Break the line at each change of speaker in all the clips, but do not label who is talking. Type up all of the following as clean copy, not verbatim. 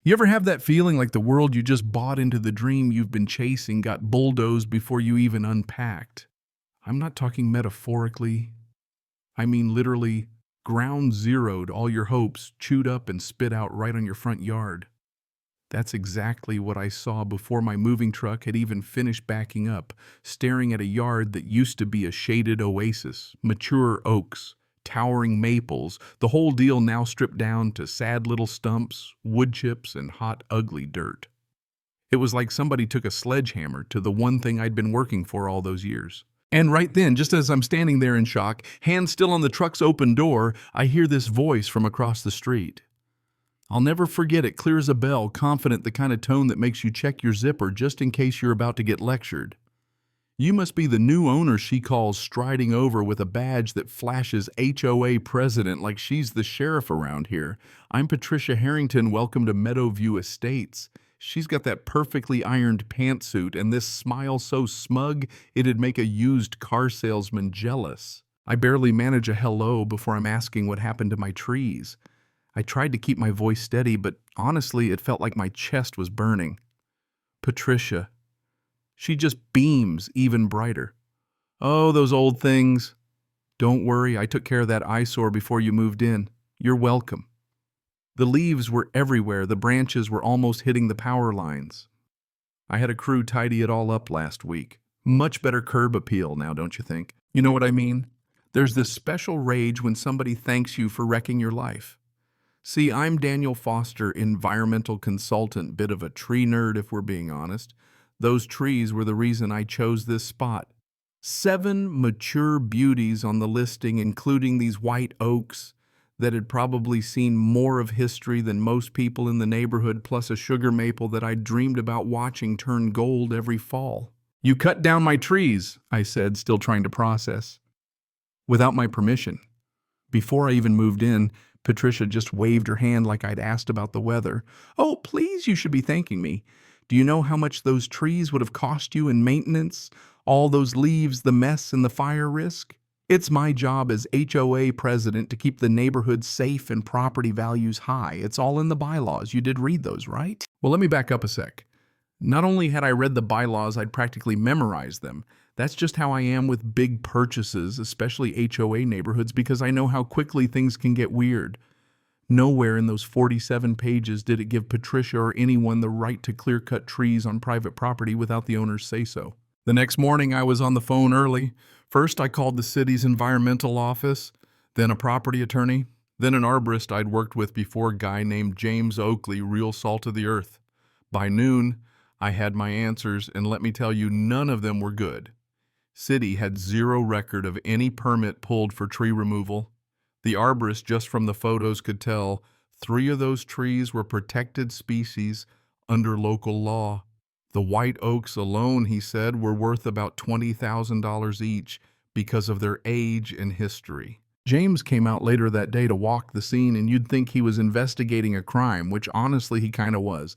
You ever have that feeling like the world you just bought into the dream you've been chasing got bulldozed before you even unpacked? I'm not talking metaphorically. I mean literally ground zeroed all your hopes, chewed up and spit out right on your front yard. That's exactly what I saw before my moving truck had even finished backing up, staring at a yard that used to be a shaded oasis, mature oaks, towering maples, the whole deal now stripped down to sad little stumps, wood chips, and hot, ugly dirt. It was like somebody took a sledgehammer to the one thing I'd been working for all those years. And right then, just as I'm standing there in shock, hands still on the truck's open door, I hear this voice from across the street. I'll never forget it, clear as a bell, confident, the kind of tone that makes you check your zipper just in case you're about to get lectured. You must be the new owner, she calls, striding over with a badge that flashes HOA president like she's the sheriff around here. I'm Patricia Harrington, welcome to Meadowview Estates. She's got that perfectly ironed pantsuit and this smile so smug it'd make a used car salesman jealous. I barely manage a hello before I'm asking what happened to my trees. I tried to keep my voice steady, but honestly, it felt like my chest was burning. Patricia. She just beams even brighter. Oh, those old things. Don't worry, I took care of that eyesore before you moved in. You're welcome. The leaves were everywhere. The branches were almost hitting the power lines. I had a crew tidy it all up last week. Much better curb appeal now, don't you think? You know what I mean? There's this special rage when somebody thanks you for wrecking your life. See, I'm Daniel Foster, environmental consultant, bit of a tree nerd if we're being honest. Those trees were the reason I chose this spot. 7 mature beauties on the listing, including these white oaks that had probably seen more of history than most people in the neighborhood, plus a sugar maple that I dreamed about watching turn gold every fall. You cut down my trees, I said, still trying to process. Without my permission. Before I even moved in, Patricia just waved her hand like I'd asked about the weather. Oh, please, you should be thanking me. Do you know how much those trees would have cost you in maintenance? All those leaves, the mess, and the fire risk? It's my job as HOA president to keep the neighborhood safe and property values high. It's all in the bylaws. You did read those, right? Well, let me back up a sec. Not only had I read the bylaws, I'd practically memorized them. That's just how I am with big purchases, especially HOA neighborhoods, because I know how quickly things can get weird. Nowhere in those 47 pages did it give Patricia or anyone the right to clear-cut trees on private property without the owner's say-so. The next morning, I was on the phone early. First, I called the city's environmental office, then a property attorney, then an arborist I'd worked with before, a guy named James Oakley, real salt of the earth. By noon, I had my answers, and let me tell you, none of them were good. City had 0 record of any permit pulled for tree removal. The arborist, just from the photos, could tell 3 of those trees were protected species under local law. The white oaks alone, he said, were worth about $20,000 each because of their age and history. James came out later that day to walk the scene, and you'd think he was investigating a crime, which honestly he kind of was.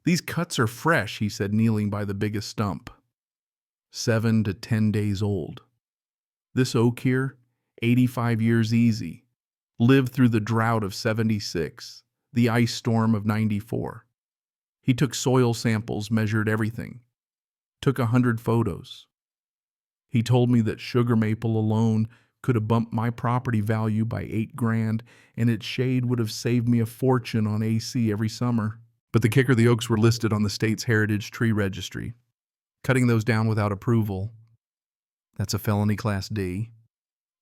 These cuts are fresh, he said, kneeling by the biggest stump. 7 to 10 days old. This oak here, 85 years easy. Lived through the drought of 76, the ice storm of 94. He took soil samples, measured everything. Took 100 photos. He told me that sugar maple alone could have bumped my property value by $8,000, and its shade would have saved me a fortune on AC every summer. But the kicker, the oaks were listed on the state's Heritage Tree Registry. Cutting those down without approval, that's a felony Class D.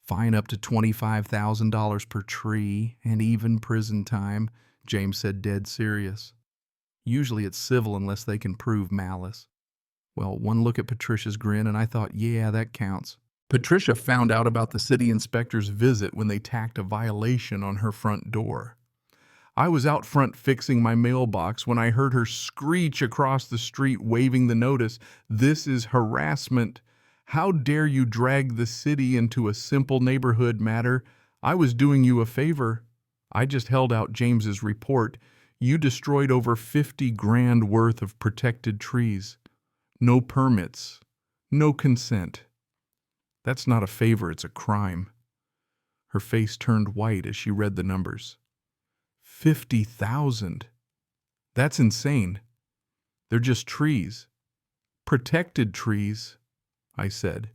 Fine up to $25,000 per tree, and even prison time, James said, dead serious. Usually it's civil unless they can prove malice. Well, one look at Patricia's grin, and I thought, yeah, that counts. Patricia found out about the city inspector's visit when they tacked a violation on her front door. I was out front fixing my mailbox when I heard her screech across the street waving the notice, "This is harassment. How dare you drag the city into a simple neighborhood matter? I was doing you a favor." I just held out James's report. You destroyed over $50,000 worth of protected trees. No permits. No consent. That's not a favor, it's a crime. Her face turned white as she read the numbers. 50,000. That's insane. They're just trees. Protected trees, I said,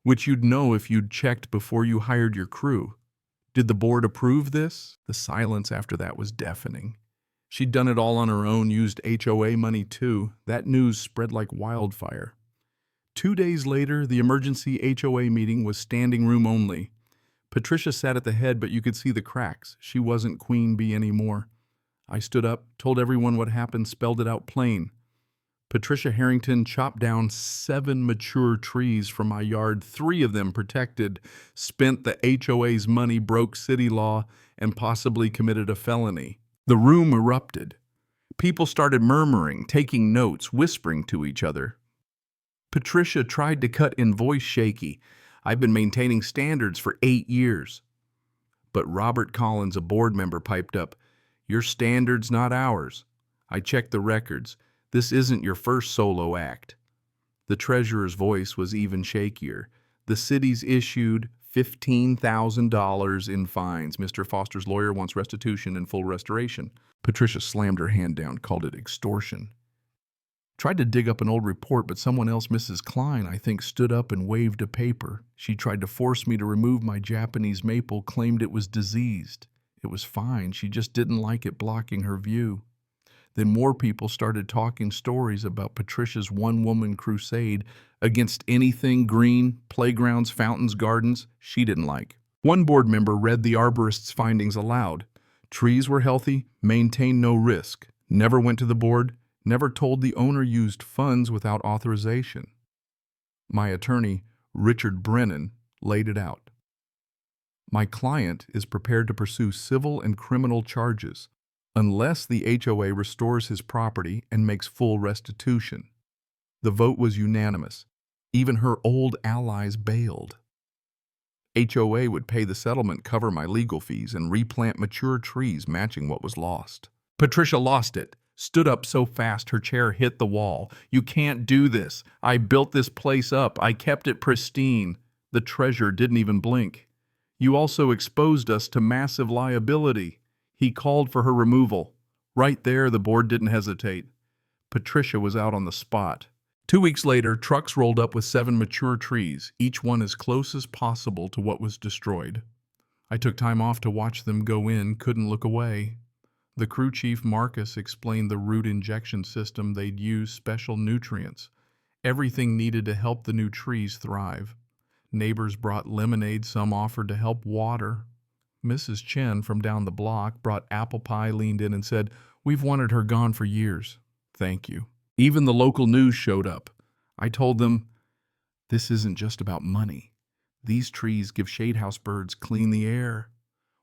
which you'd know if you'd checked before you hired your crew. Did the board approve this? The silence after that was deafening. She'd done it all on her own, used HOA money too. That news spread like wildfire. 2 days later, the emergency HOA meeting was standing room only. Patricia sat at the head, but you could see the cracks. She wasn't Queen Bee anymore. I stood up, told everyone what happened, spelled it out plain. Patricia Harrington chopped down 7 mature trees from my yard, 3 of them protected, spent the HOA's money, broke city law, and possibly committed a felony. The room erupted. People started murmuring, taking notes, whispering to each other. Patricia tried to cut in, voice shaky. I've been maintaining standards for 8 years. But Robert Collins, a board member, piped up, your standards, not ours. I checked the records. This isn't your first solo act. The treasurer's voice was even shakier. The city's issued $15,000 in fines. Mr. Foster's lawyer wants restitution and full restoration. Patricia slammed her hand down, called it extortion. Tried to dig up an old report, but someone else, Mrs. Klein, I think, stood up and waved a paper. She tried to force me to remove my Japanese maple, claimed it was diseased. It was fine. She just didn't like it blocking her view. Then more people started talking stories about Patricia's one-woman crusade against anything green, playgrounds, fountains, gardens she didn't like. One board member read the arborist's findings aloud. Trees were healthy, maintained no risk, never went to the board, never told the owner used funds without authorization. My attorney, Richard Brennan, laid it out. My client is prepared to pursue civil and criminal charges unless the HOA restores his property and makes full restitution. The vote was unanimous. Even her old allies bailed. HOA would pay the settlement, cover my legal fees, and replant mature trees matching what was lost. Patricia lost it. Stood up so fast her chair hit the wall. You can't do this. I built this place up. I kept it pristine. The treasurer didn't even blink. You also exposed us to massive liability. He called for her removal. Right there, the board didn't hesitate. Patricia was out on the spot. 2 weeks later, trucks rolled up with 7 mature trees, each one as close as possible to what was destroyed. I took time off to watch them go in, couldn't look away. The crew chief, Marcus, explained the root injection system. They'd use special nutrients. Everything needed to help the new trees thrive. Neighbors brought lemonade, some offered to help water. Mrs. Chen from down the block brought apple pie, leaned in and said, "We've wanted her gone for years. Thank you." Even the local news showed up. I told them, this isn't just about money. These trees give shadehouse birds clean the air.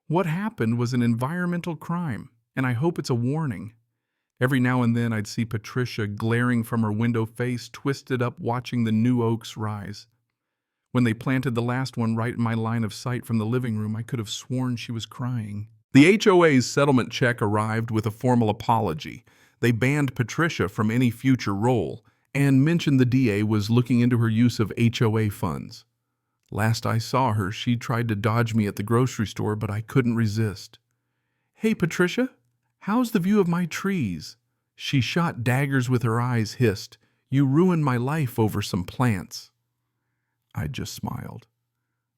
What happened was an environmental crime, and I hope it's a warning. Every now and then I'd see Patricia glaring from her window, face twisted up, watching the new oaks rise. When they planted the last one right in my line of sight from the living room, I could have sworn she was crying. The HOA's settlement check arrived with a formal apology. They banned Patricia from any future role and mentioned the DA was looking into her use of HOA funds. Last I saw her, she tried to dodge me at the grocery store, but I couldn't resist. "Hey, Patricia, how's the view of my trees?" She shot daggers with her eyes, hissed, "You ruined my life over some plants." I just smiled.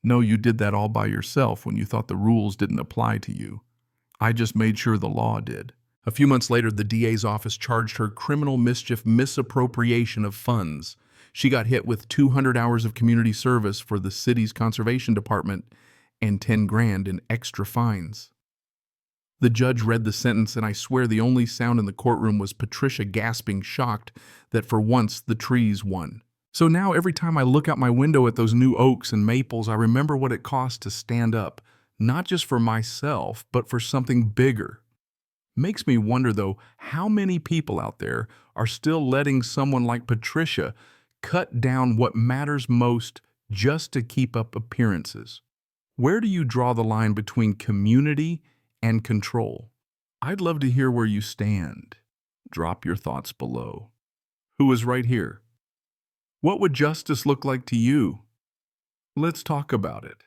"No, you did that all by yourself when you thought the rules didn't apply to you. I just made sure the law did." A few months later, the DA's office charged her criminal mischief, misappropriation of funds. She got hit with 200 hours of community service for the city's conservation department and 10 grand in extra fines. The judge read the sentence, and I swear the only sound in the courtroom was Patricia gasping, shocked that for once the trees won. So now every time I look out my window at those new oaks and maples, I remember what it cost to stand up, not just for myself, but for something bigger. Makes me wonder, though, how many people out there are still letting someone like Patricia cut down what matters most just to keep up appearances. Where do you draw the line between community and control? I'd love to hear where you stand. Drop your thoughts below. Who is right here? What would justice look like to you? Let's talk about it.